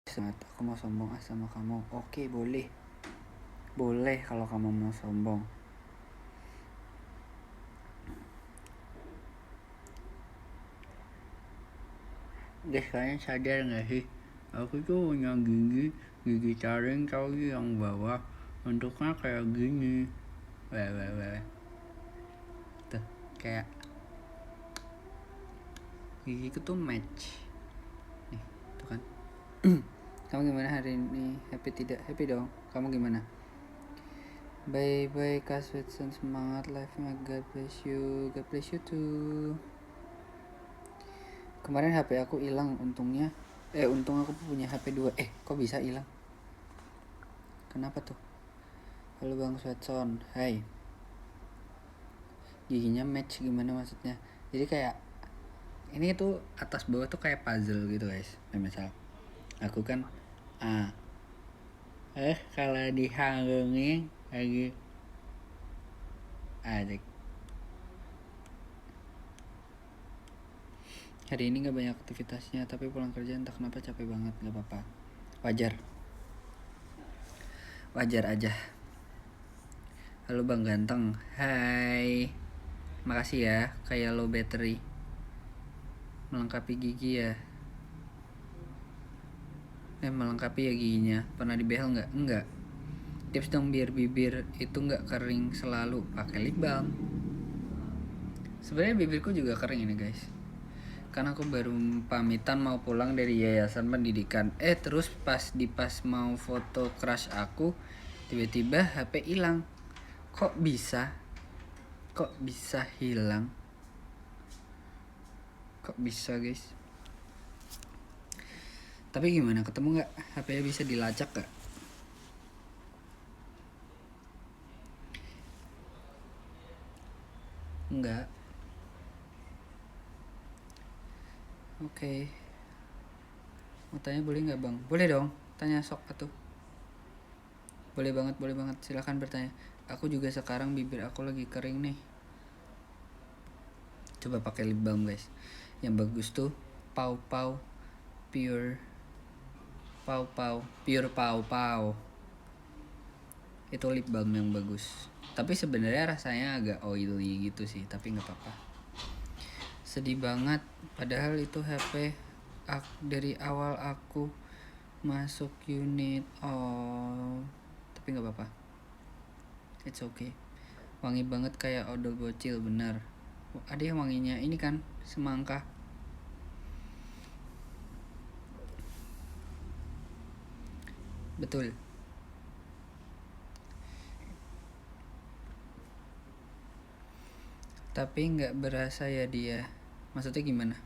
Sangat, aku mau sombong sama kamu. Oke, boleh. Boleh kalau kamu mau sombong. Guys, kalian sadar gak sih? Aku tuh punya gigi taring tapi yang bawah bentuknya kayak gini. Weh. Tuh, kayak gigiku tuh match. Nih, tuh kan. Kamu gimana hari ini? Happy tidak? Happy dong. Kamu gimana? Bye Kak Sweetson, semangat live-nya. God bless you. God bless you too. Kemarin HP aku hilang untungnya. Untung aku punya HP 2. Kok bisa hilang? Kenapa tuh? Halo Bang Sweetson. Hai. Giginya match gimana maksudnya? Jadi kayak ini tuh atas bawah tuh kayak puzzle gitu guys. Misal aku kan kalau dihangungin lagi adik. Hari ini gak banyak aktivitasnya, tapi pulang kerja entah kenapa capek banget. Gak apa-apa, wajar aja. Halo Bang Ganteng. Hai. Makasih ya, kayak low battery. Melengkapi gigi ya. Melengkapi ya giginya. Pernah dibehel nggak? Enggak. Tips dong biar bibir itu nggak kering selalu. Pakai lip balm. Sebenarnya bibirku juga kering ini guys. Karena aku baru pamitan mau pulang dari yayasan pendidikan. Terus pas mau foto crush aku, tiba-tiba HP hilang. Kok bisa hilang? Kok bisa guys? Tapi gimana, ketemu gak? HP-nya bisa dilacak gak? Enggak. Oke. Mau tanya boleh gak Bang? Boleh dong, tanya sok atuh. Boleh banget, silahkan bertanya. Aku juga sekarang bibir aku lagi kering nih. Coba pakai lip balm guys. Yang bagus tuh Pau Pau Pure Pau. Itu lip balm yang bagus. Tapi sebenarnya rasanya agak oily gitu sih, tapi nggak apa-apa. Sedih banget, padahal itu HP dari awal aku masuk unit. Tapi nggak apa-apa. It's okay. Wangi banget kayak odol bocil, benar. Ada yang wanginya ini kan semangka. Betul. Tapi nggak berasa ya dia. Maksudnya gimana?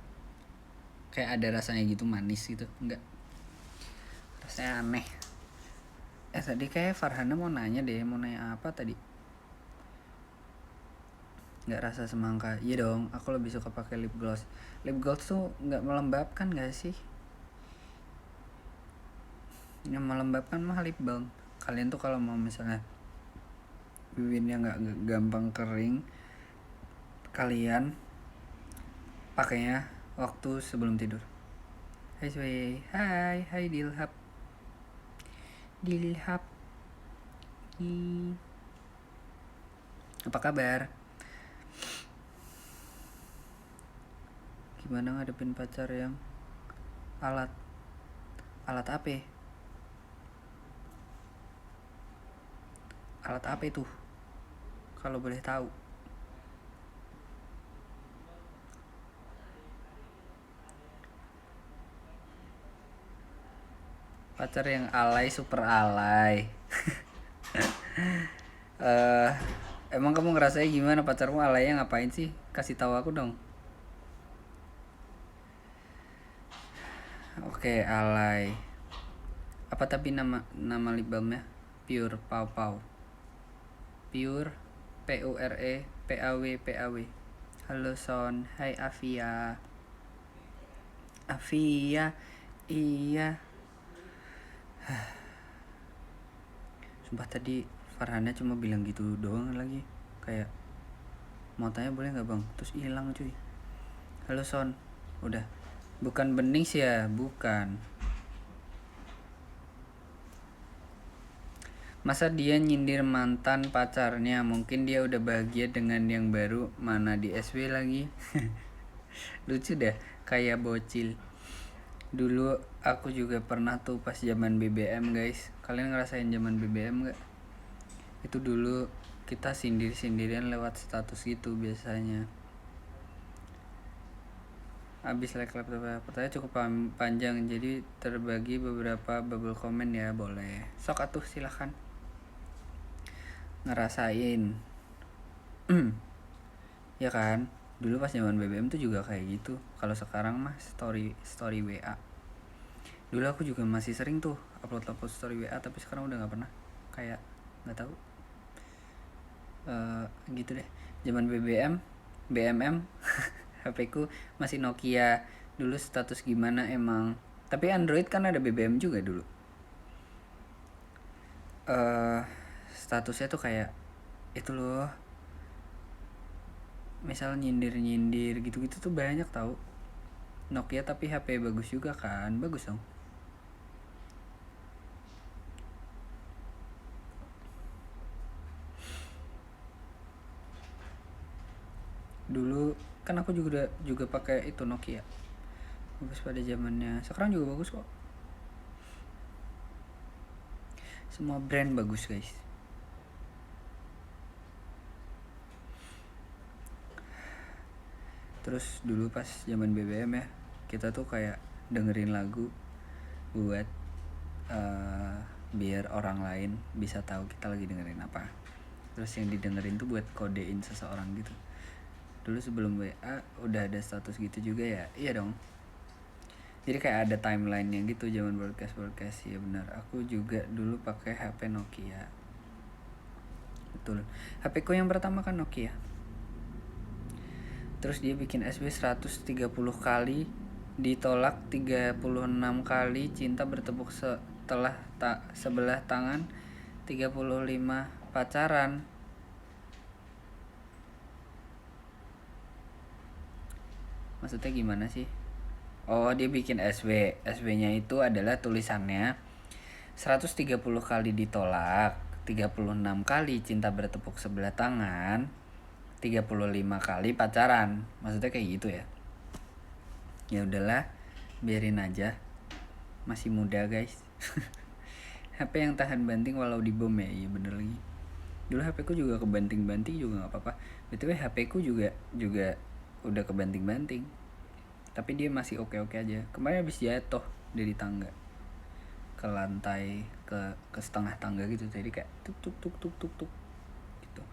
Kayak ada rasanya gitu, manis gitu. Enggak. Rasanya aneh. Tadi kayak Farhana mau nanya apa tadi? Nggak rasa semangka. Iya dong, aku lebih suka pakai lip gloss. Lip gloss tuh nggak melembabkan nggak sih? Yang melembabkan mah lip balm. Kalian tuh kalau mau misalnya bibirnya nggak gampang kering, kalian pakainya waktu sebelum tidur. Hai Sway. Hai Dilhab. Apa kabar? Gimana ngadepin pacar yang alat apa? Alat apa itu? Kalau boleh tahu. Pacar yang alay, super alay. Emang kamu ngerasain gimana, pacarmu alaynya ngapain sih? Kasih tahu aku dong. Oke, alay. Apa tapi nama lip balmnya? Pure Pau. Pure PAW. Halo Son. Hai Afia. Iya. Sumpah tadi Farhana cuma bilang gitu doang lagi. Kayak mau tanya boleh gak Bang? Terus hilang cuy. Halo Son. Udah. Bukan bening sih ya, bukan. Masa dia nyindir mantan pacarnya? Mungkin dia udah bahagia dengan yang baru. Mana di SW lagi. Lucu dah, kayak bocil. Dulu aku juga pernah tuh pas zaman BBM guys. Kalian ngerasain zaman BBM gak? Itu dulu kita sindir-sindiran lewat status gitu biasanya. Abis like laptop, pertanyaan cukup panjang, jadi terbagi beberapa bubble comment ya, boleh. Sok atuh silahkan. Ngerasain ya kan, dulu pas zaman BBM tuh juga kayak gitu. Kalau sekarang mah story WA. Dulu aku juga masih sering tuh upload story WA, tapi sekarang udah nggak pernah, kayak nggak tahu. Gitu deh. Zaman BMM HP ku masih Nokia. Dulu status gimana emang, tapi Android kan ada BBM juga dulu. Statusnya tuh kayak itu loh, misal nyindir gitu-gitu tuh banyak tahu. Nokia tapi HP bagus juga kan, bagus dong. Dulu kan aku juga pakai itu Nokia, bagus pada zamannya. Sekarang juga bagus kok, semua brand bagus guys. Terus dulu pas zaman BBM ya, kita tuh kayak dengerin lagu buat biar orang lain bisa tahu kita lagi dengerin apa. Terus yang didengerin tuh buat kodein seseorang gitu. Dulu sebelum WA udah ada status gitu juga ya. Iya dong. Jadi kayak ada timelinenya gitu zaman broadcast. Ya benar. Aku juga dulu pakai HP Nokia. Betul. HP ku yang pertama kan Nokia. Terus dia bikin SB 130 kali, ditolak 36 kali, cinta bertepuk setelah sebelah tangan, 35 pacaran. Maksudnya gimana sih? Oh, dia bikin SW. SW-nya itu adalah tulisannya 130 kali ditolak, 36 kali cinta bertepuk sebelah tangan, 35 kali pacaran. Maksudnya kayak gitu ya. Ya udahlah, biarin aja. Masih muda, guys. HP yang tahan banting walau dibom ya. Iya bener lagi. Dulu HP ku juga kebanting-banting juga enggak apa-apa. BTW HP ku juga udah kebanting-banting. Tapi dia masih oke-oke aja. Kemarin habis jatuh dari tangga ke lantai, ke setengah tangga gitu. Jadi kayak tuk tuk tuk tuk tuk tuk gitu.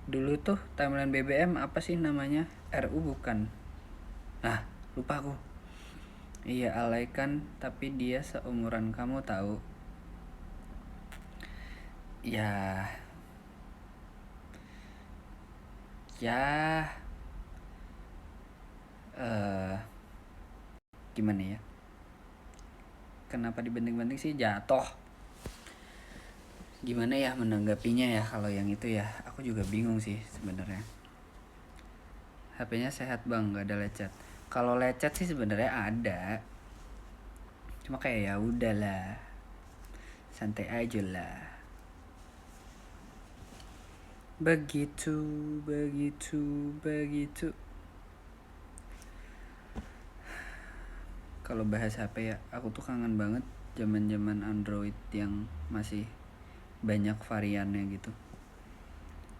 Dulu tuh timeline BBM apa sih namanya? RU bukan? Nah, lupa aku. Iya, alaikan, tapi dia seumuran kamu tahu. Ya. Gimana ya? Kenapa dibanting-banting sih, jatuh? Gimana ya menanggapinya ya kalau yang itu ya? Aku juga bingung sih sebenarnya. HP-nya sehat bang, nggak ada lecet. Kalau lecet sih sebenarnya ada, cuma kayak ya udahlah, santai aja lah. Begitu. Kalau bahas HP ya, aku tuh kangen banget zaman Android yang masih banyak variannya gitu.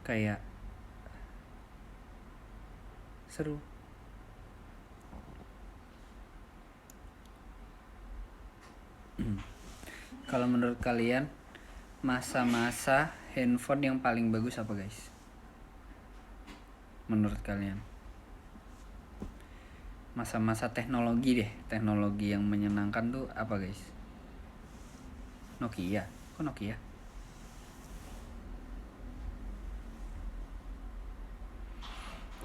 Kayak seru. Kalau menurut kalian, masa-masa handphone yang paling bagus apa guys? Menurut kalian? Masa-masa teknologi deh, teknologi yang menyenangkan tuh apa guys? Nokia. Kok Nokia?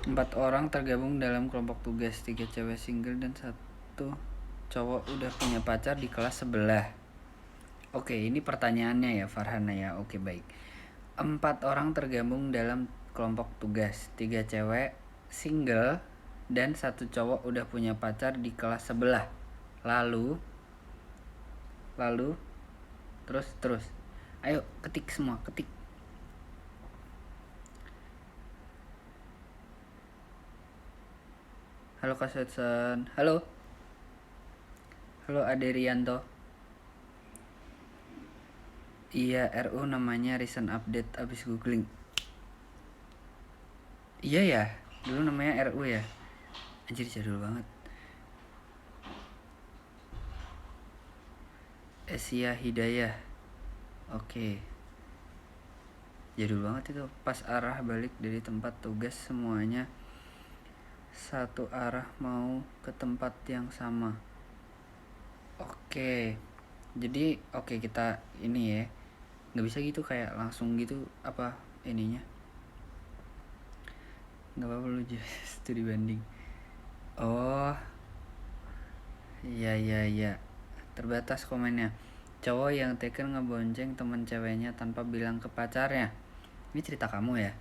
Empat orang tergabung dalam kelompok tugas, 3 cewek single dan 1 cowok udah punya pacar di kelas sebelah. Oke, ini pertanyaannya ya Farhana ya. Oke, baik. 4 orang tergabung dalam kelompok tugas, 3 cewek single dan 1 cowok udah punya pacar di kelas sebelah. Lalu terus Ayo ketik semua, ketik. Halo Kak Setson. Halo. Halo Aderianto. Iya, RU namanya recent update abis googling. Iya ya, dulu namanya RU ya. Anjir jadul banget. Asia Hidayah. Oke. Jadul banget itu. Pas arah balik dari tempat tugas semuanya satu arah mau ke tempat yang sama. Oke. Jadi oke kita ini ya. Nggak bisa gitu kayak langsung gitu apa ininya. Nggak apa-apa lu just studi banding. Oh. Iya. Terbatas komennya. Cowok yang taken ngebonceng temen ceweknya tanpa bilang ke pacarnya. Ini cerita kamu ya?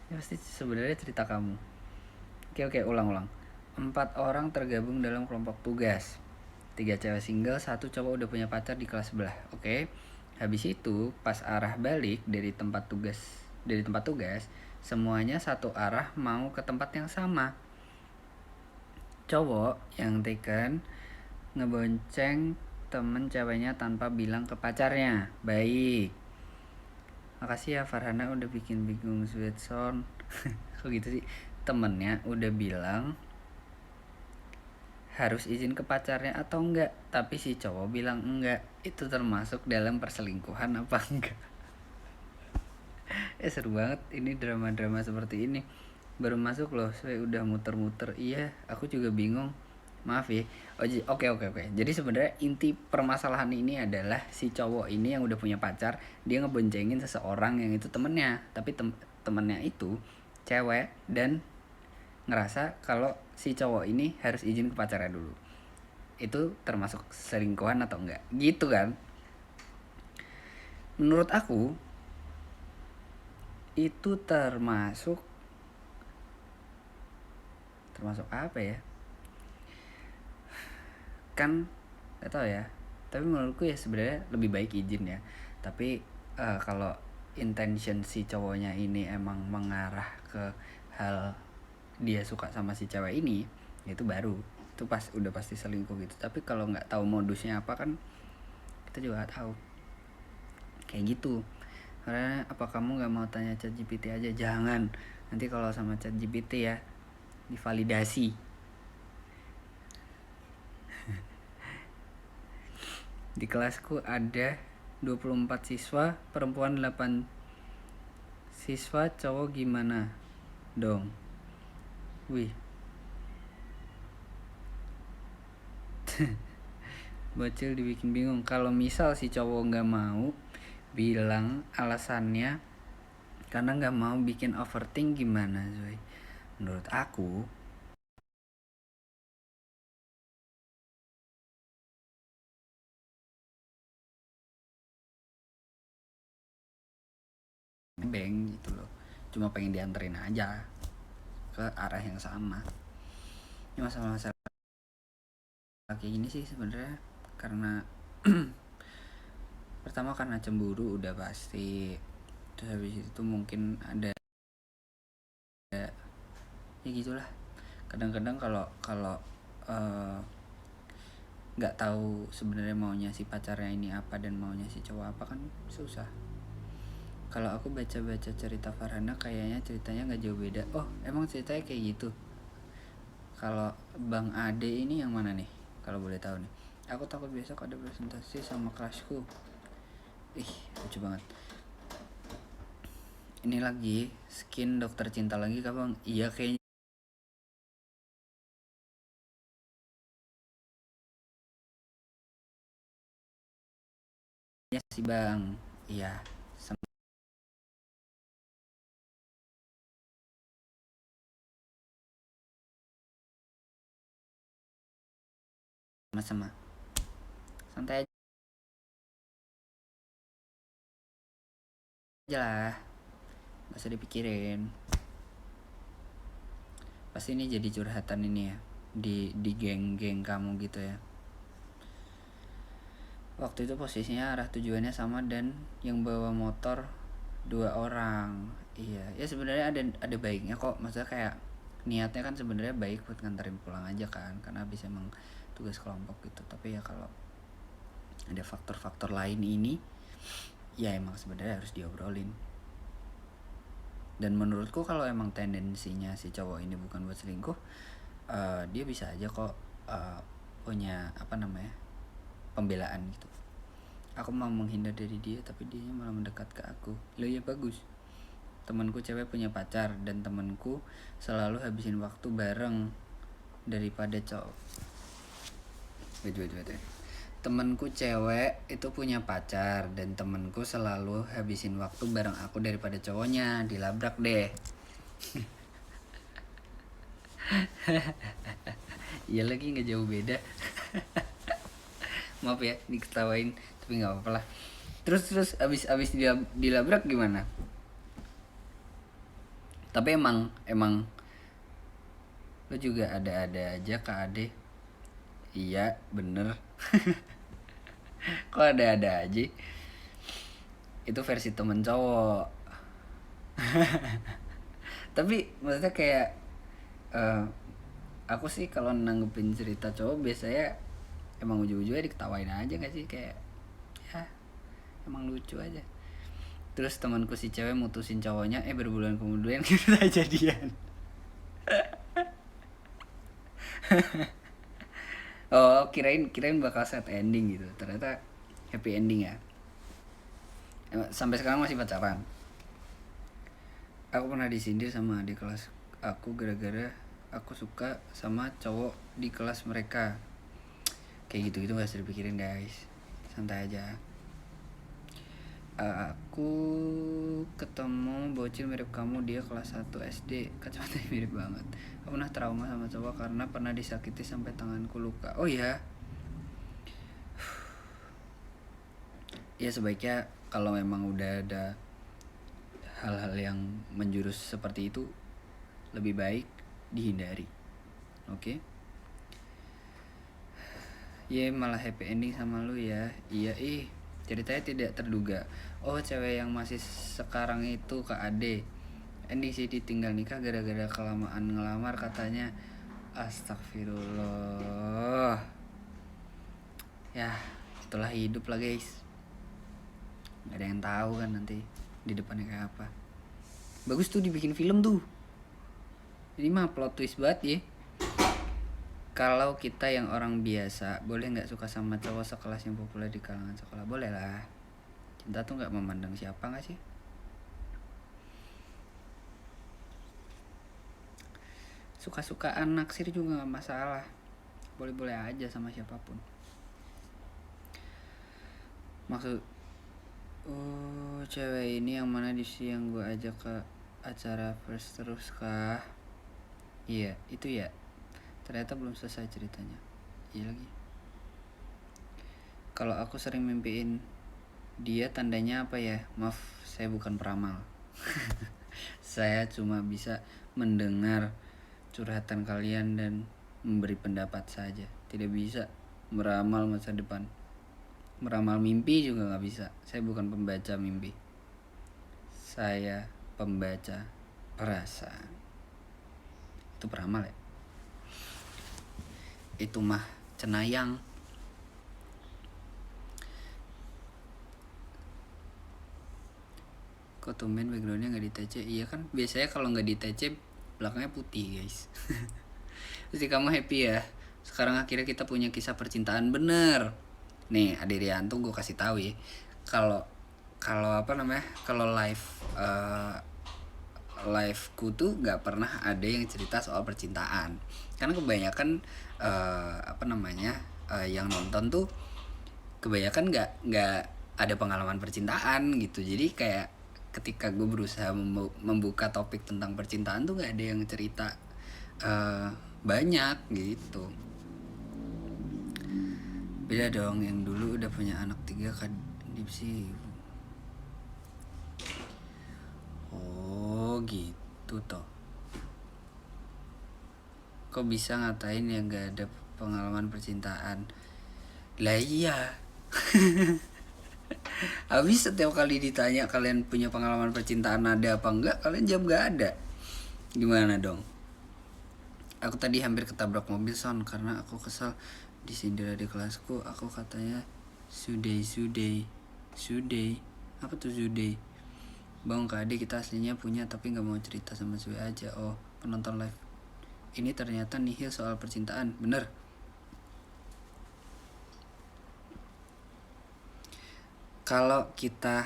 Ini pasti sebenarnya cerita kamu. Oke, ulang. 4 orang tergabung dalam kelompok tugas. 3 cewek single, 1 cowok udah punya pacar di kelas sebelah. Oke. Habis itu pas arah balik dari tempat tugas, semuanya satu arah mau ke tempat yang sama. Cowok yang taken ngebonceng temen ceweknya tanpa bilang ke pacarnya. Baik. Makasih ya Farhana udah bikin bingung Sweetson. Kok gitu sih? Temennya udah bilang harus izin ke pacarnya atau enggak, tapi si cowok bilang enggak. Itu termasuk dalam perselingkuhan apa enggak? Seru banget ini drama-drama seperti ini. Baru masuk loh, saya udah muter-muter. Iya, aku juga bingung. Maaf ya. Oke. Jadi sebenarnya inti permasalahan ini adalah si cowok ini yang udah punya pacar, dia ngeboncengin seseorang yang itu temennya, tapi temennya itu cewek dan ngerasa kalau si cowok ini harus izin ke pacarnya dulu. Itu termasuk selingkuhan atau enggak? Gitu kan? Menurut aku itu termasuk apa ya? Kan gak tau ya. Tapi menurutku ya sebenarnya lebih baik izin ya. Tapi kalau intention si cowoknya ini emang mengarah ke hal dia suka sama si cewek ini, itu baru itu udah pasti selingkuh gitu. Tapi kalau nggak tahu modusnya apa kan kita juga nggak tahu kayak gitu. Karena apa kamu nggak mau tanya ChatGPT aja? Jangan, nanti kalau sama ChatGPT ya divalidasi. Di kelasku ada 24 siswa, perempuan 8 siswa, cowok gimana dong? Wih. Bocil dibikin bingung. Kalau misal si cowok nggak mau bilang alasannya karena nggak mau bikin overthink, gimana Zoe? Menurut aku nebeng gitu loh, cuma pengen dianterin aja ke arah yang sama. Ini masalah-masalah kayak gini sih sebenarnya karena pertama karena cemburu udah pasti, terus habis itu mungkin ada ya gitulah. Kadang-kadang kalau nggak tahu sebenarnya maunya si pacarnya ini apa dan maunya si cowok apa kan susah. Kalau aku baca-baca cerita Farhana kayaknya ceritanya nggak jauh beda. Oh emang ceritanya kayak gitu. Kalau Bang Ade ini yang mana nih kalau boleh tahu nih? Aku takut besok ada presentasi sama kelasku. Ih lucu banget. Ini lagi skin dokter cinta lagi kah Bang? Iya kayaknya sih Bang. Iya sama-sama. Santai aja lah, nggak usah dipikirin. Pasti ini jadi curhatan ini ya di geng-geng kamu gitu ya. Waktu itu posisinya arah tujuannya sama dan yang bawa motor 2 orang. Iya, ya sebenarnya ada baiknya kok. Maksudnya kayak niatnya kan sebenarnya baik buat nganterin pulang aja kan, karena habis emang tugas kelompok gitu. Tapi ya kalau ada faktor-faktor lain ini, ya emang sebenarnya harus diobrolin. Dan menurutku kalau emang tendensinya si cowok ini bukan buat selingkuh, dia bisa aja kok punya pembelaan gitu. Aku mau menghindar dari dia tapi dia malah mendekat ke aku. Loh ya bagus. Temanku cewek punya pacar dan temanku selalu habisin waktu bareng daripada cowok. Wait. Temanku cewek itu punya pacar dan temanku selalu habisin waktu bareng aku daripada cowoknya. Dilabrak deh. Iya lagi nggak jauh beda. Maaf ya diketawain tapi nggak apa-apa lah. Terus abis dilabrak gimana? Tapi emang lo juga ada aja Kak Ade. Iya bener. Kok ada aja? Itu versi temen cowok. Tapi maksudnya kayak aku sih kalau nanggepin cerita cowok biasanya emang ujung-ujungnya diketawain aja gak sih, kayak ya emang lucu aja. Terus temanku si cewek mutusin cowoknya, berbulan kemudian kita jadian. Oh kirain bakal sad ending gitu, ternyata happy ending ya. Sampai sekarang masih pacaran. Aku pernah disindir sama adik kelas aku gara-gara aku suka sama cowok di kelas mereka. Kayak gitu gak usah dipikirin guys, santai aja. Aku ketemu bocil mirip kamu, dia kelas 1 SD, kacamatanya mirip banget. Aku pernah trauma sama cowok karena pernah disakiti sampai tanganku luka. Oh ya, ya sebaiknya kalau memang udah ada hal-hal yang menjurus seperti itu, lebih baik dihindari. Oke? Ya malah happy ending sama lu ya. Iya ceritanya tidak terduga. Oh cewek yang masih sekarang itu Kak Ade, ending sih ditinggal nikah gara-gara kelamaan ngelamar katanya. Astagfirullah. Ya itulah hidup lah guys, gak ada yang tahu kan nanti di depannya kayak apa. Bagus tuh dibikin film tuh. Ini mah plot twist banget ya. Kalau kita yang orang biasa, boleh gak suka sama cowok sekelas yang populer di kalangan sekolah? Boleh lah. Cinta tuh gak memandang siapa gak sih? Suka-sukaan naksir juga gak masalah. Boleh-boleh aja sama siapapun. Maksud cewek ini yang mana di sini yang gue ajak ke acara first terus kah? Iya itu ya. Ternyata belum selesai ceritanya. Iya lagi. Kalau aku sering mimpiin dia, tandanya apa ya? Maaf, saya bukan peramal. Saya cuma bisa mendengar curhatan kalian dan memberi pendapat saja. Tidak bisa meramal masa depan. Meramal mimpi juga gak bisa. Saya bukan pembaca mimpi. Saya pembaca perasaan. Itu peramal ya? Itu mah cenayang. Kok tumben backgroundnya gak di TC? Iya kan biasanya kalau gak di TC belakangnya putih guys. Pasti kamu happy ya. Sekarang akhirnya kita punya kisah percintaan bener. Nih Adirianto gue kasih tahu ya. Kalau liveku tuh gak pernah ada yang cerita soal percintaan, karena kebanyakan yang nonton tuh kebanyakan nggak ada pengalaman percintaan gitu. Jadi kayak ketika gue berusaha membuka topik tentang percintaan tuh nggak ada yang cerita banyak gitu. Beda dong, yang dulu udah punya anak 3 kan Dipsi. Oh gitu toh. Kok bisa ngatain yang gak ada pengalaman percintaan? Lah iya. Habis setiap kali ditanya kalian punya pengalaman percintaan ada apa enggak, kalian jawab gak ada. Gimana dong? Aku tadi hampir ketabrak mobil Son karena aku kesal disindir di kelasku. Aku katanya Sudey. Apa tuh Sudey? Bang Kak Ade kita aslinya punya tapi gak mau cerita sama Sue aja. Oh penonton live ini ternyata nihil soal percintaan. Bener. Kalau kita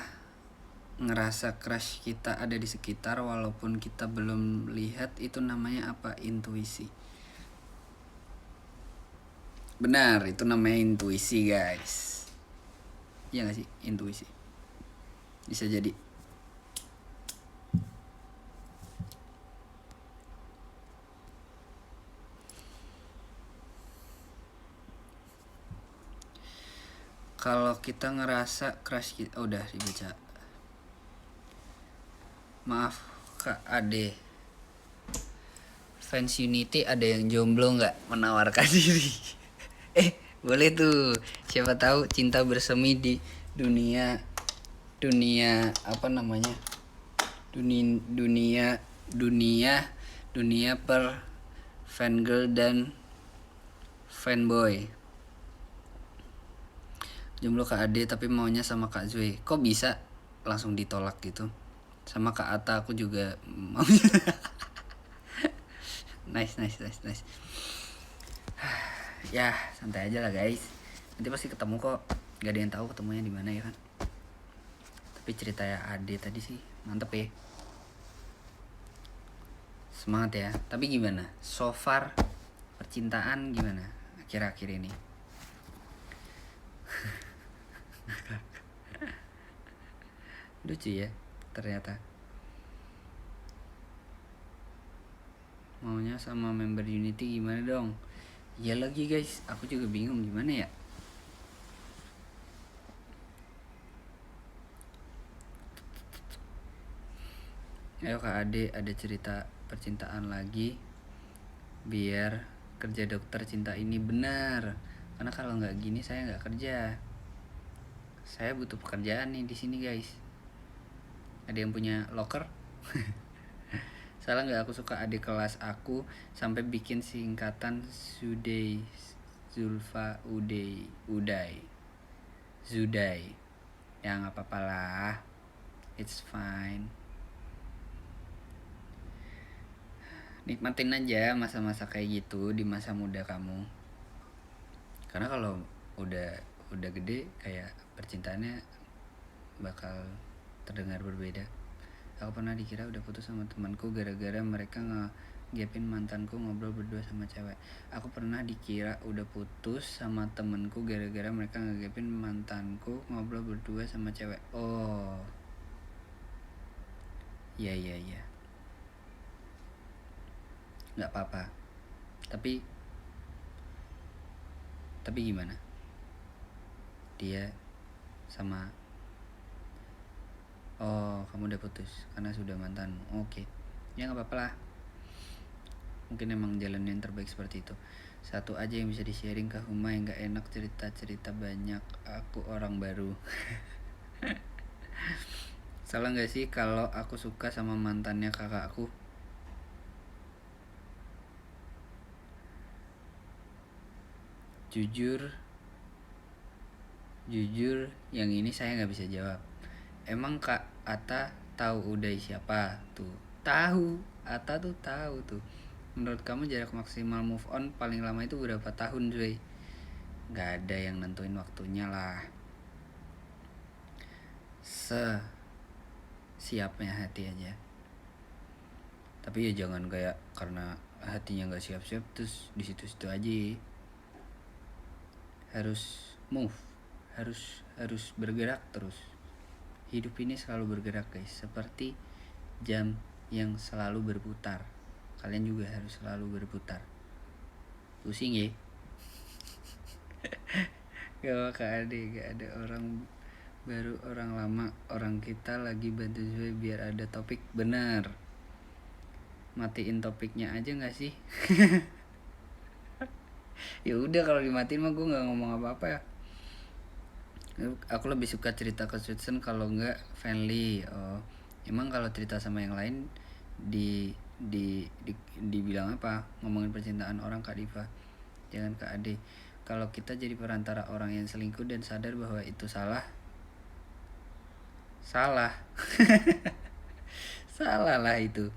ngerasa crush kita ada di sekitar walaupun kita belum lihat, itu namanya apa? Intuisi. Benar, itu namanya intuisi guys. Iya gak sih? Intuisi. Bisa jadi. Kalau kita ngerasa crush kita, udah dibaca. Maaf Kak Ade, fans Unity ada yang jomblo nggak menawarkan diri? Boleh tuh, siapa tahu cinta bersemi di dunia apa namanya, dunia per fangirl dan fanboy. Jomblo Kak Ade tapi maunya sama Kak Zui. Kok bisa langsung ditolak gitu? Sama Kak Ata aku juga mau. nice. Ya santai aja lah guys, nanti pasti ketemu kok. Gak ada yang tahu ketemunya di mana ya kan. Tapi cerita ya Ade tadi sih mantep ya, semangat ya. Tapi gimana so far percintaan gimana akhir-akhir ini? Lucu ya ternyata. Maunya sama member Unity gimana dong? Ya lagi guys, aku juga bingung gimana ya. Ayo Kak Ade, ada cerita percintaan lagi biar kerja dokter cinta ini benar. Karena kalau nggak gini saya nggak kerja. Saya butuh pekerjaan nih di sini guys. Ada yang punya locker? Salah nggak aku suka adik kelas aku sampai bikin singkatan Sudey, Zulfa, Uday, Zuday. Ya nggak apa-apa lah, it's fine. Nikmatin aja masa-masa kayak gitu di masa muda kamu. Karena kalau udah gede kayak percintaannya bakal terdengar berbeda. Aku pernah dikira udah putus sama temanku gara-gara mereka ngegapin mantanku ngobrol berdua sama cewek. Aku pernah dikira udah putus sama temanku gara-gara mereka ngegapin mantanku ngobrol berdua sama cewek. Oh, iya. Nggak apa-apa. Tapi gimana? Dia sama. Oh, kamu udah putus karena sudah mantanmu. Oke. Ya nggak apa-apa lah. Mungkin emang jalan yang terbaik seperti itu. Satu aja yang bisa di-sharing ke Huma yang gak enak, cerita-cerita banyak. Aku orang baru. Salah gak sih kalau aku suka sama mantannya kakakku? Jujur yang ini saya gak bisa jawab. Emang Kak Ata tahu Uday siapa? Tuh, tahu. Ata tuh tahu tuh. Menurut kamu jarak maksimal move on paling lama itu berapa tahun, Joy? Gak ada yang nentuin waktunya lah. Siapnya hati aja. Tapi ya jangan kayak karena hatinya gak siap-siap terus di situ-situ aja. Harus move, harus bergerak terus. Hidup ini selalu bergerak guys, seperti jam yang selalu berputar. Kalian juga harus selalu berputar. Pusing ya. Gak ada orang baru, orang lama, orang kita lagi bantu Zoe biar ada topik. Benar. Matiin topiknya aja nggak sih? Ya udah kalau dimatiin mah gue nggak ngomong apa-apa ya. Aku lebih suka cerita ke Sweetsen kalau enggak Fanly. Oh, emang kalau cerita sama yang lain dibilang apa, ngomongin percintaan orang Kak Diva, jangan Kak Ade. Kalau kita jadi perantara orang yang selingkuh dan sadar bahwa itu salah salah lah itu.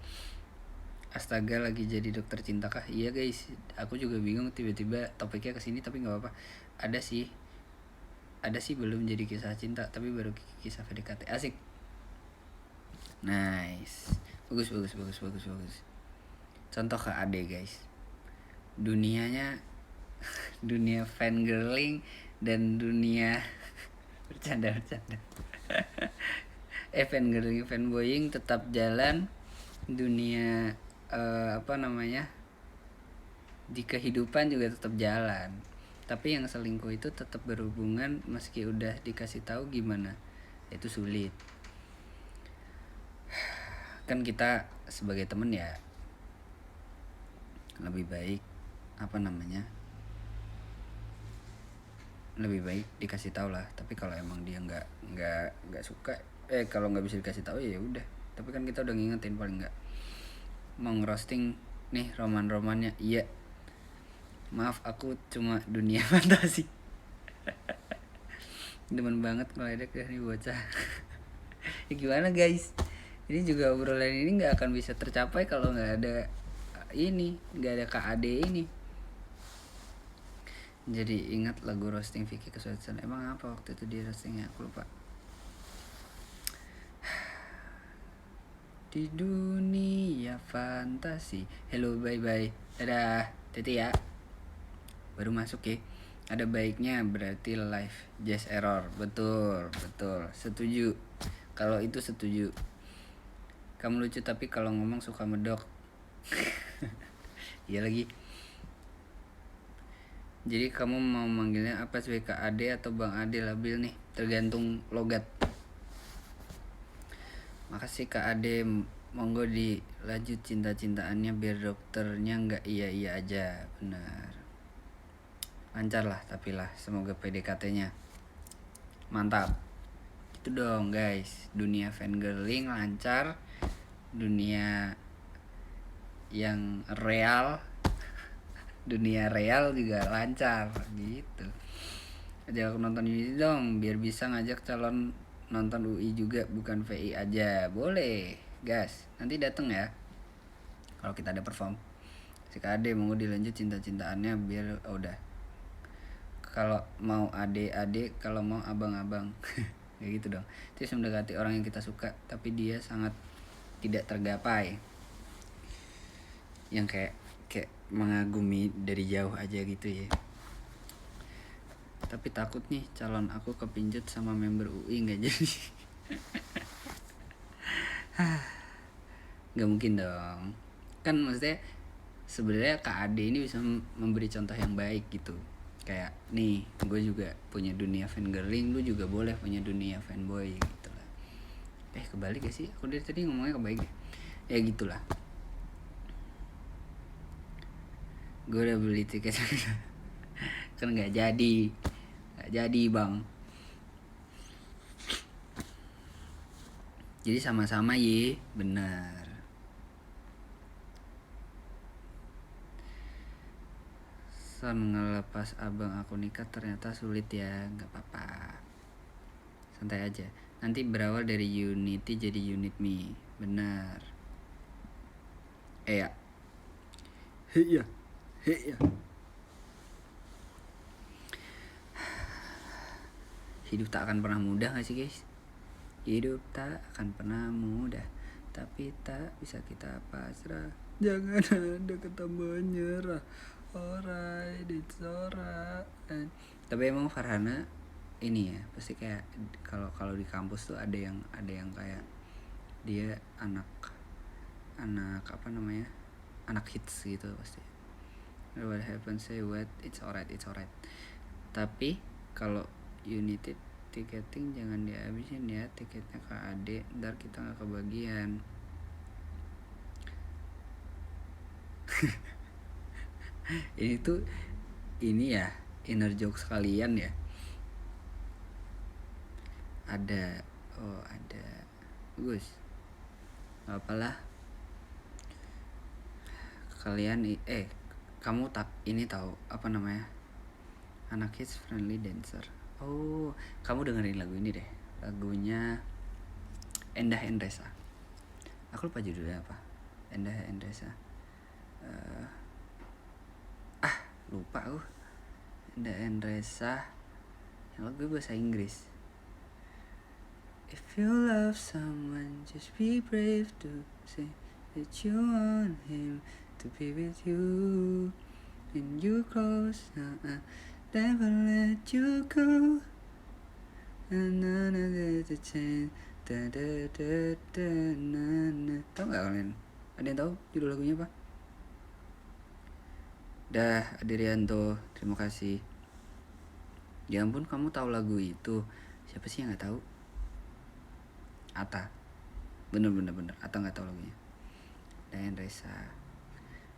Astaga, lagi jadi dokter cinta kah? Iya guys, aku juga bingung tiba-tiba topiknya kesini, tapi nggak apa-apa. Ada sih, belum jadi kisah cinta, tapi baru kisah PDKT. Asik. Nice. Bagus. Contoh Kak Ade guys, dunianya dunia fangirling dan dunia bercanda fangirling fanboying tetap jalan. Dunia di kehidupan juga tetap jalan, tapi yang selingkuh itu tetap berhubungan meski udah dikasih tahu gimana, itu sulit. Kan kita sebagai temen ya lebih baik lebih baik dikasih tahu lah. Tapi kalau emang dia nggak suka, kalau nggak bisa dikasih tahu ya udah. Tapi kan kita udah ngingetin, paling nggak mau ngerosting nih romannya. Iya, maaf aku cuma dunia fantasi. Demen banget ngeledek ya nih bocah. Ya gimana guys, ini juga obrolan ini nggak akan bisa tercapai kalau nggak ada KAD ini. Jadi ingat lagu roasting Vicky Kesuksesan. Emang apa waktu itu dia roastingnya, aku lupa. Di dunia fantasi. Hello, bye, dadah, teti ya. Baru masuk ya. Ada baiknya berarti live jazz error. Betul, setuju. Kalau itu setuju. Kamu lucu tapi kalau ngomong suka medok. Iya lagi. Jadi kamu mau manggilnya apa, Kak Ade atau Bang Ade? Labil nih, tergantung logat. Makasih Kak Ade, monggo dilanjut cinta-cintaannya biar dokternya nggak iya aja. Benar, lancar lah, tapi lah semoga PDKT-nya mantap. Itu dong guys, dunia fangirling lancar, dunia yang real, dunia real juga lancar gitu. Ajak aku nonton ini dong biar bisa ngajak calon nonton UI juga, bukan VI aja. Boleh gas, nanti dateng ya kalau kita ada perform. Si Kade mau dilanjut cinta-cintaannya biar udah. Kalau mau ade-ade, kalau mau abang-abang. Kayak gitu dong. Terus mendekati orang yang kita suka tapi dia sangat tidak tergapai, yang kayak mengagumi dari jauh aja gitu ya. Tapi takut nih calon aku kepincut sama member UI nggak jadi. Nggak mungkin dong. Kan maksudnya sebenarnya Kak Ade ini bisa memberi contoh yang baik gitu. Kayak nih, gue juga punya dunia fangirling, lu juga boleh punya dunia fanboy gitu lah. Kebalik ya sih? Aku dari tadi ngomongnya kebalik deh. Ya gitulah. Gue udah beli tiket. Kan nggak jadi bang. Jadi sama-sama ye, benar. Son, ngelepas abang aku nikah ternyata sulit ya. Nggak apa-apa, santai aja. Nanti berawal dari unity jadi unit me. Benar. Ya. Iya. Hidup tak akan pernah mudah gak sih guys? Hidup tak akan pernah mudah, tapi tak bisa kita pasrah. Jangan ada kata menyerah. Alright, it's alright. Tapi emang Farhana ini ya, pasti kayak kalau di kampus tuh ada yang kayak dia anak apa namanya, anak hits gitu pasti. What happens, say what, it's alright. Tapi kalau United tiketing jangan dihabisin ya tiketnya Kak Ade, ntar kita nggak kebagian. Ini tuh ini ya inner joke sekalian ya. Ada. Oh ada. Bagus. Gak apalah. Kalian kamu tak ini tahu apa namanya? Anak Kids Friendly Dancer. Oh, kamu dengerin lagu ini deh. Lagunya Endah Endresa. Aku lupa judulnya apa. Endah Endresa. Lupa aku. Endah Endresa. Yang lagu bahasa Inggris. If you love someone, just be brave to say that you want him to be with you. And you close, never let you go. Another chance. Tahu nggak kalian? Ada yang tahu judul lagunya apa? Dah, Adrianto, terima kasih. Ya ampun, kamu tahu lagu itu? Siapa sih yang nggak tahu? Ata. Bener. Ata nggak tahu lagunya. Endah Endresa.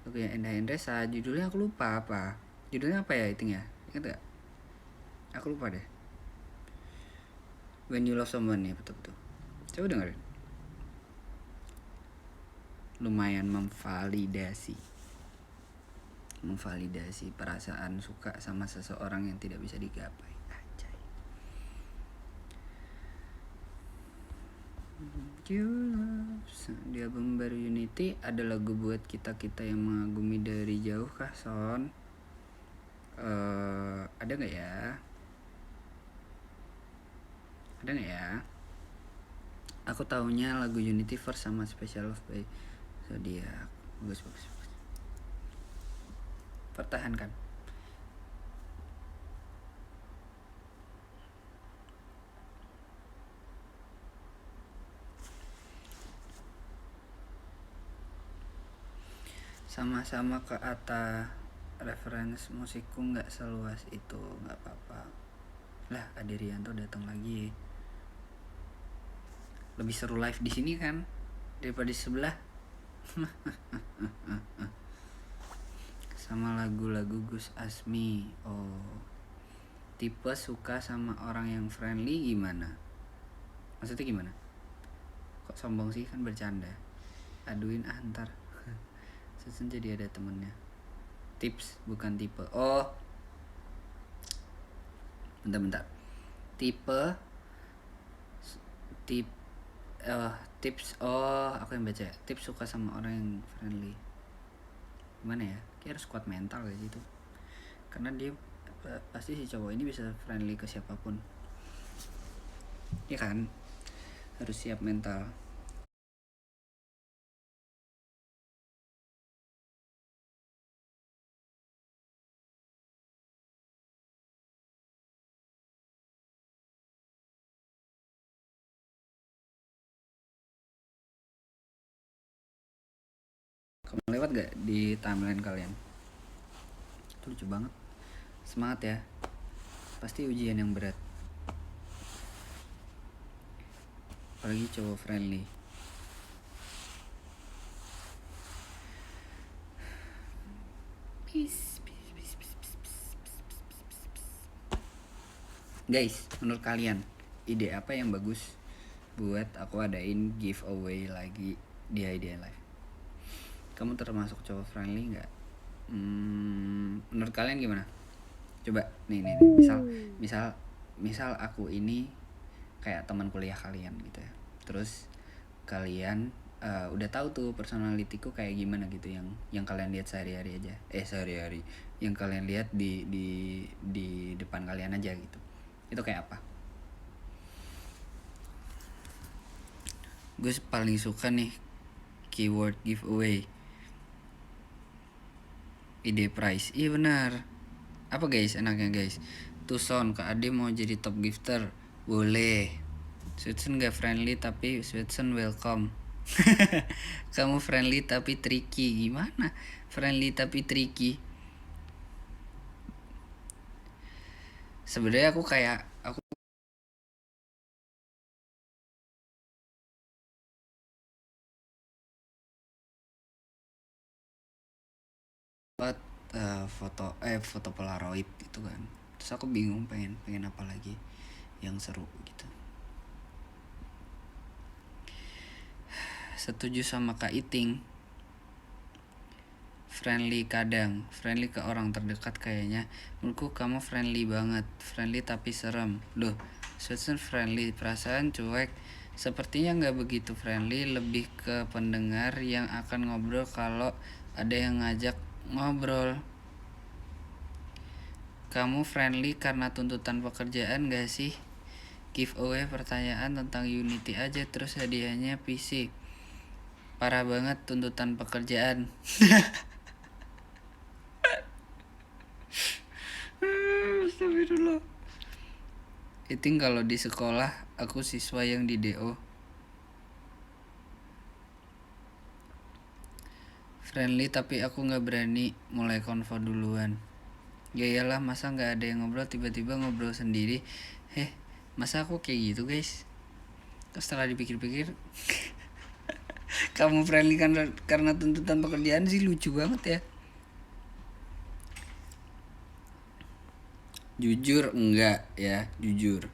Lagu yang Endah Endresa, judulnya aku lupa apa. Judulnya apa ya itu ya? Ingat gak? Aku lupa deh. When You Love Someone ya, betul. Coba dengerin. Lumayan memvalidasi perasaan suka sama seseorang yang tidak bisa digapai. Anjay. You Love. Di album baru Unity ada lagu buat kita yang mengagumi dari jauh kah, Son? Ada nggak ya? Aku taunya lagu Unity First sama Special Love by Zodiac. Bagus. Pertahankan. Sama-sama ke Ata. Reference musikku nggak seluas itu, nggak apa-apa. Lah, Adrianto datang lagi. Lebih seru live di sini kan daripada di sebelah. Sama lagu-lagu Gus Asmi. Oh, tipe suka sama orang yang friendly gimana? Maksudnya gimana? Kok sombong sih, kan bercanda. Aduin ntar. Susun jadi ada temennya. Tips bukan tipe. Oh, bentar. Tips. Oh, aku yang baca. Tips suka sama orang yang friendly. Gimana ya? Kayak harus kuat mental kayak gitu. Karena dia pasti si cowok ini bisa friendly ke siapapun. Ya kan? Harus siap mental. Kamu lewat gak di timeline kalian? Itu lucu banget. Semangat ya. Pasti ujian yang berat. Apalagi cowok friendly. Peace. Guys, menurut kalian ide apa yang bagus buat aku adain giveaway lagi di Idea Live? Kamu termasuk cowok friendly nggak? Menurut kalian gimana? Coba nih. Misal aku ini kayak teman kuliah kalian gitu ya. Terus kalian udah tahu tuh personalitiku kayak gimana gitu, yang kalian lihat sehari-hari aja. Sehari-hari. Yang kalian lihat di depan kalian aja gitu. Itu kayak apa? Gue paling suka nih keyword giveaway. Ide prize. Iya benar. Apa guys enaknya guys? Tuson Kak Ade mau jadi top gifter. Boleh. Sweetson gak friendly tapi Sweetson welcome. Kamu friendly tapi tricky. Gimana? Friendly tapi tricky. Sebenarnya aku buat foto Polaroid gitu kan. Terus aku bingung pengen apa lagi yang seru gitu. setuju sama Kak Iting. Friendly kadang, friendly ke orang terdekat kayaknya. Menurutku kamu friendly banget, friendly tapi serem. Loh, Susan friendly, perasaan cuek. Sepertinya nggak begitu friendly, lebih ke pendengar yang akan ngobrol kalau ada yang ngajak ngobrol. Kamu friendly karena tuntutan pekerjaan gak sih? Giveaway pertanyaan tentang Unity aja terus hadiahnya PC. Parah banget tuntutan pekerjaan. Astagfirullah. Itu kalau di sekolah aku siswa yang di DO. Friendly tapi aku nggak berani mulai konvo duluan. Ya iyalah, masa nggak ada yang ngobrol tiba-tiba ngobrol sendiri. Masa aku kayak gitu guys? Terus setelah dipikir-pikir kamu friendly karena tuntutan pekerjaan sih lucu banget ya. Jujur enggak ya, jujur.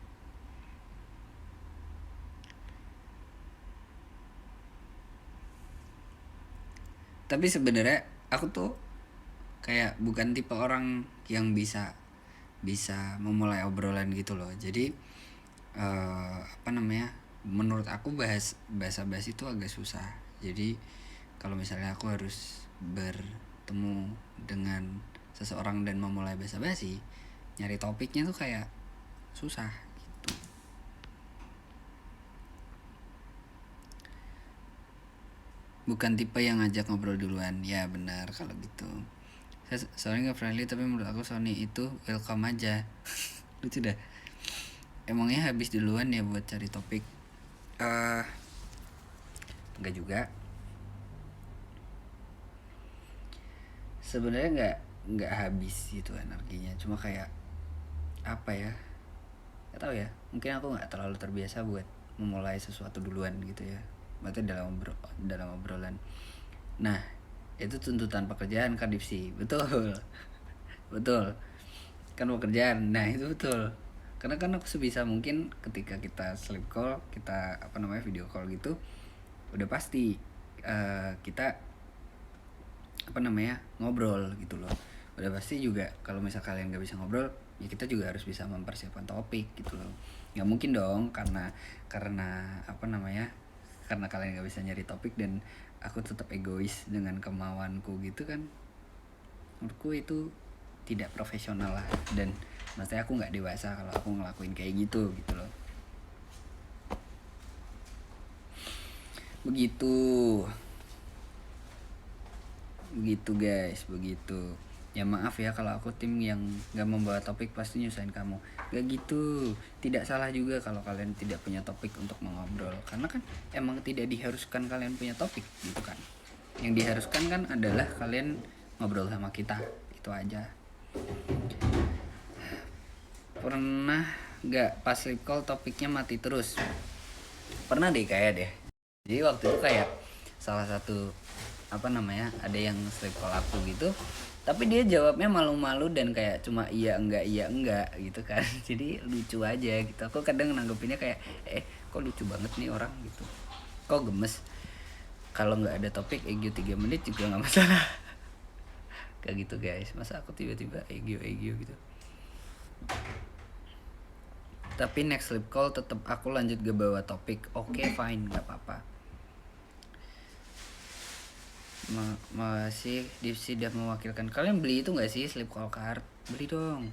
Tapi sebenarnya aku tuh kayak bukan tipe orang yang bisa memulai obrolan gitu loh. Jadi menurut aku bahasa basi itu agak susah. Jadi kalau misalnya aku harus bertemu dengan seseorang dan memulai bahasa basi, nyari topiknya tuh kayak susah gitu. Bukan tipe yang ngajak ngobrol duluan. Ya benar kalau gitu. Saya soalnya gak friendly, tapi menurut aku Sony itu welcome aja. Lucu dah. Emangnya habis duluan ya buat cari topik? Enggak juga. Sebenarnya nggak habis gitu energinya. Cuma kayak apa ya? Gak tahu ya. Mungkin aku nggak terlalu terbiasa buat memulai sesuatu duluan gitu ya. Berarti dalam obrolan. Nah, itu tuntutan pekerjaan kan Dipsi. Betul. Betul. Kan pekerjaan. Nah, itu betul. Karena kan aku sebisa mungkin ketika kita sleep call, kita video call gitu, udah pasti kita ngobrol gitu loh. Udah pasti juga kalau misal kalian gak bisa ngobrol, ya kita juga harus bisa mempersiapkan topik gitu loh. Nggak mungkin dong karena karena kalian gak bisa nyari topik dan aku tetap egois dengan kemauanku gitu kan. Menurutku itu tidak profesional lah, dan maksudnya aku nggak dewasa kalau aku ngelakuin kayak gitu loh. Begitu guys, begitu. Ya maaf ya kalau aku tim yang gak membawa topik pasti nyusahin kamu. Gak gitu. Tidak salah juga kalau kalian tidak punya topik untuk mengobrol. Karena kan emang tidak diharuskan kalian punya topik gitu kan. Yang diharuskan kan adalah kalian ngobrol sama kita. Itu aja. Pernah gak pas sleep call topiknya mati terus? Pernah deh kayak deh. Jadi waktu itu kayak salah satu ada yang sleep call aku gitu, tapi dia jawabnya malu-malu dan kayak cuma iya enggak gitu kan. Jadi lucu aja gitu. Aku kadang nanggepinnya kayak kok lucu banget nih orang gitu, kok gemes. Kalau nggak ada topik ego 3 menit juga nggak masalah. Kayak gitu guys, masa aku tiba-tiba ego gitu. Tapi next sleep call tetap aku lanjut ke bawah topik. Oke, fine, nggak apa-apa. Masih sudah mewakilkan. Kalian beli itu nggak sih sleep call card? Beli dong.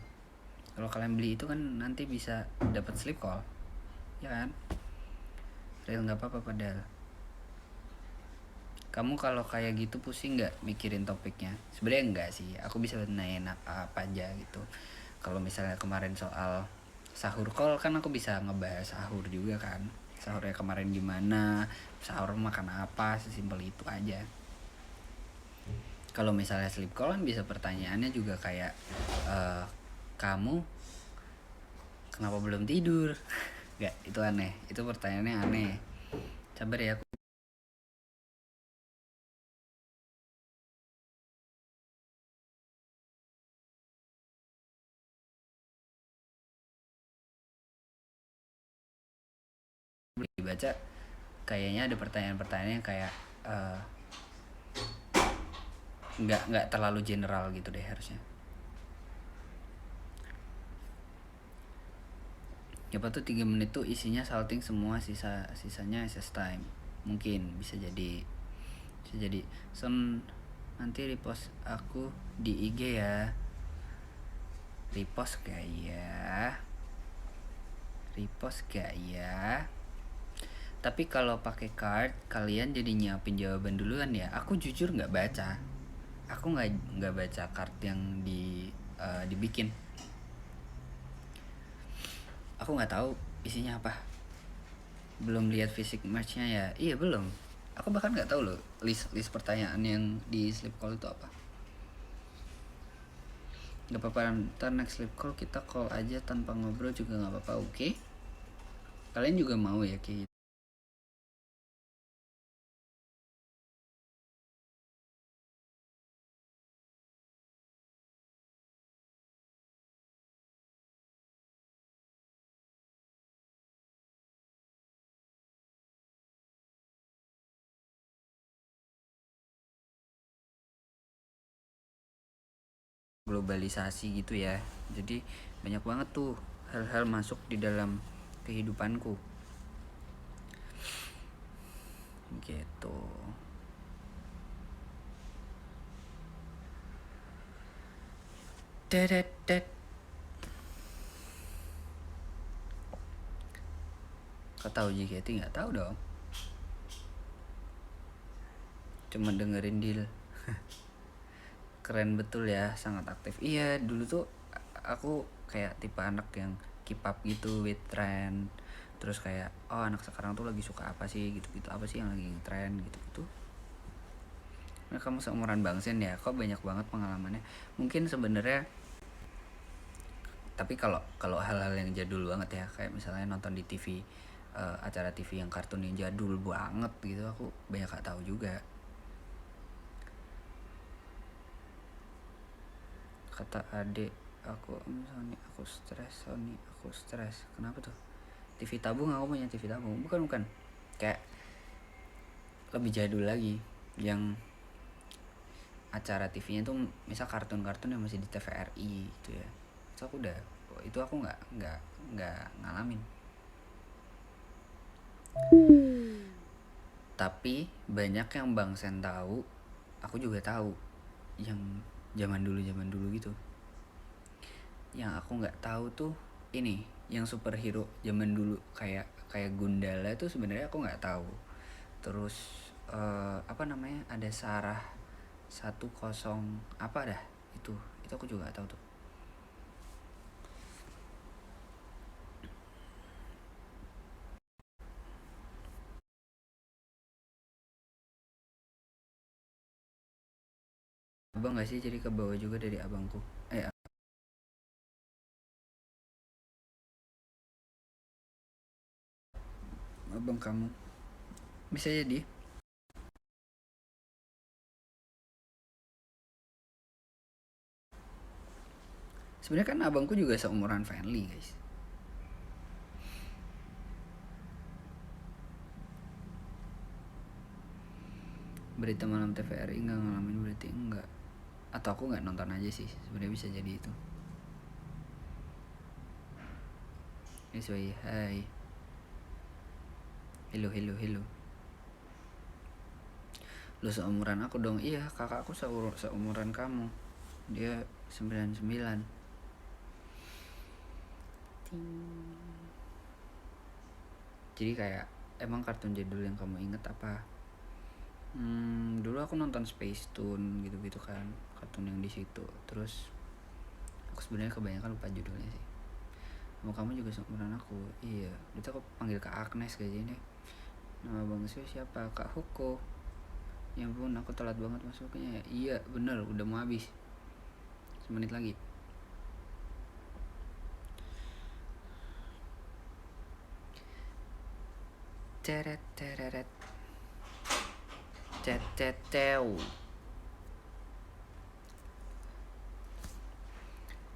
Kalau kalian beli itu kan nanti bisa dapat sleep call, ya kan? Real nggak apa-apa padahal. Kamu kalau kayak gitu pusing nggak mikirin topiknya? Sebenarnya enggak sih. Aku bisa nanyain apa aja gitu. Kalau misalnya kemarin soal sahur call kan aku bisa ngebahas sahur juga kan. Sahurnya kemarin gimana? Sahur makan apa? Sesimpel itu aja. Kalau misalnya sleep call kan bisa pertanyaannya juga kayak kamu kenapa belum tidur? Gak, itu aneh. Itu pertanyaannya aneh. Sabar ya, aku boleh dibaca. kayaknya ada pertanyaan-pertanyaan yang kayak nggak terlalu general gitu deh harusnya. Siapa tuh 3 menit tuh isinya salting semua, sisanya SS time. Mungkin bisa jadi Son nanti repost aku di IG ya. Repost gak ya? Tapi kalau pakai card kalian jadi nyiapin jawaban duluan ya. Aku jujur nggak baca. Aku nggak baca card yang dibikin. Aku nggak tahu isinya apa. Belum lihat fisik matchnya ya. Iya belum. Aku bahkan nggak tahu loh list pertanyaan yang di sleep call itu apa. Gak apa-apa, ntar next sleep call kita call aja tanpa ngobrol juga gak apa-apa, oke? Kalian juga mau ya kayak gitu? Globalisasi gitu ya, jadi banyak banget tuh hal-hal masuk di dalam kehidupanku gitu. Dedet. Kau tahu JKT? Nggak tahu dong, cuma dengerin Deal. Keren betul ya, sangat aktif. Iya, dulu tuh aku kayak tipe anak yang keep up gitu with trend. Terus kayak, oh anak sekarang tuh lagi suka apa sih gitu-gitu, apa sih yang lagi trend gitu-gitu. Nah, kamu seumuran Bang Sen ya, kok banyak banget pengalamannya. Mungkin sebenarnya, tapi kalau hal-hal yang jadul banget ya, kayak misalnya nonton di TV, acara TV yang kartun yang jadul banget gitu, aku banyak gak tahu juga. Kata adik aku, Sony aku stres. Kenapa tuh? TV tabung, aku punya TV tabung. Bukan, kayak lebih jadul lagi, yang acara TV-nya tuh misal kartun-kartun yang masih di TVRI gitu ya. Itu aku nggak ngalamin. Tapi banyak yang Bang Sen tahu, aku juga tahu, yang zaman dulu gitu. Yang aku nggak tahu tuh ini, yang superhero zaman dulu kayak Gundala itu sebenarnya aku nggak tahu. Terus apa namanya, ada Sarah 10 apa dah, itu aku juga nggak tahu tuh. Abang nggak sih, jadi ke bawah juga dari abangku. Abang kamu bisa jadi. Sebenarnya kan abangku juga seumuran Fanly guys. Berita malam TVRI nggak ngalamin berarti enggak, atau aku nggak nonton aja sih, sebenarnya bisa jadi itu. Hai. Hello. Lu seumuran aku dong. Iya, kakak aku seumuran kamu. Dia 99. Jadi kayak, emang kartun jadul yang kamu inget apa? Dulu aku nonton Space Tune gitu-gitu kan, kartun yang di situ. Terus aku sebenarnya kebanyakan lupa judulnya sih. Kamu juga seumuran aku. Iya, itu aku panggil Kak Agnes kayak gini. Nama Bang Sio siapa? Kak Huko. Ya ampun, aku telat banget masuknya. Iya bener, udah mau habis, semenit lagi. Teret. Ceteteu.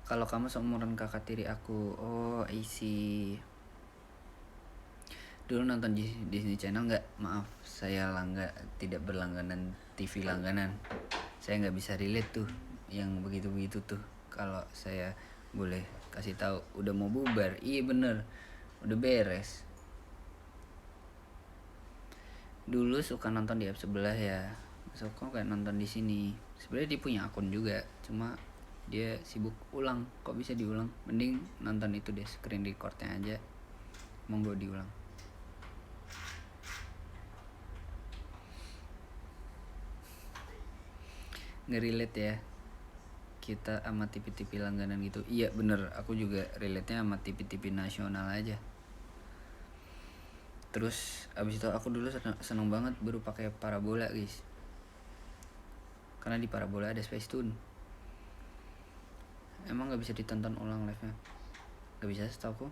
Kalau kamu seumuran kakak tiri aku. Oh, I see. Dulu nonton di Disney Channel nggak, maaf saya tidak berlangganan TV langganan. Saya nggak bisa relate tuh yang begitu tuh. Kalau saya boleh kasih tahu, udah mau bubar. Iya bener, udah beres. Dulu suka nonton di app sebelah ya, suka kayak nonton di sini. Sebenarnya dia punya akun juga, cuma dia sibuk ulang. Kok bisa diulang? Mending nonton itu deh, screen recordnya aja, monggo diulang. Nge-relate ya kita sama TV-TV langganan gitu. Iya bener, aku juga relate-nya sama TV-TV nasional aja. Terus abis itu aku dulu seneng banget baru pakai parabola guys, karena di parabola ada Space Tune. Emang nggak bisa ditonton ulang live nya? Nggak bisa setahu aku.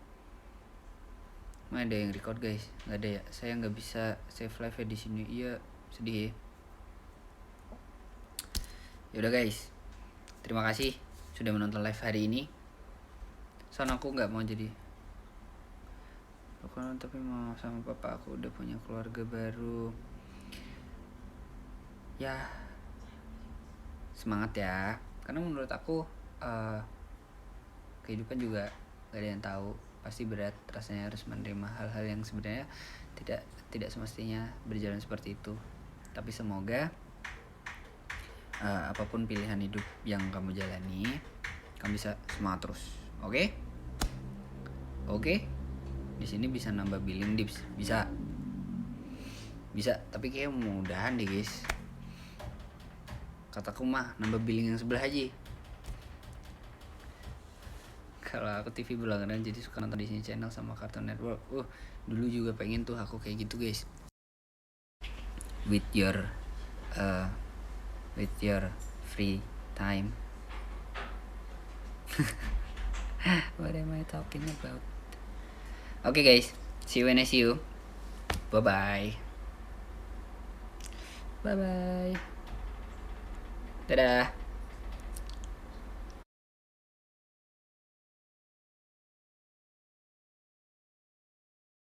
Mana ada yang record guys? Nggak ada ya. Saya nggak bisa save live nya di sini. Iya sedih ya. Yaudah guys, terima kasih sudah menonton live hari ini. Soalnya aku nggak mau jadi tapi mau sama papa aku udah punya keluarga baru. Ya semangat ya, karena menurut aku kehidupan juga gak ada yang tahu, pasti berat rasanya harus menerima hal-hal yang sebenarnya tidak semestinya berjalan seperti itu. Tapi semoga apapun pilihan hidup yang kamu jalani, kamu bisa semangat terus. Oke? Di sini bisa nambah billing dips, bisa, tapi kayak mudahan deh guys. Kataku mah nambah billing yang sebelah aja. Kalau aku TV berlangganan jadi suka nonton Disney Channel sama Cartoon Network. Dulu juga pengen tuh aku kayak gitu guys. With your free time. What am I talking about? Okay guys, see you when I see you. Bye bye. Dadah.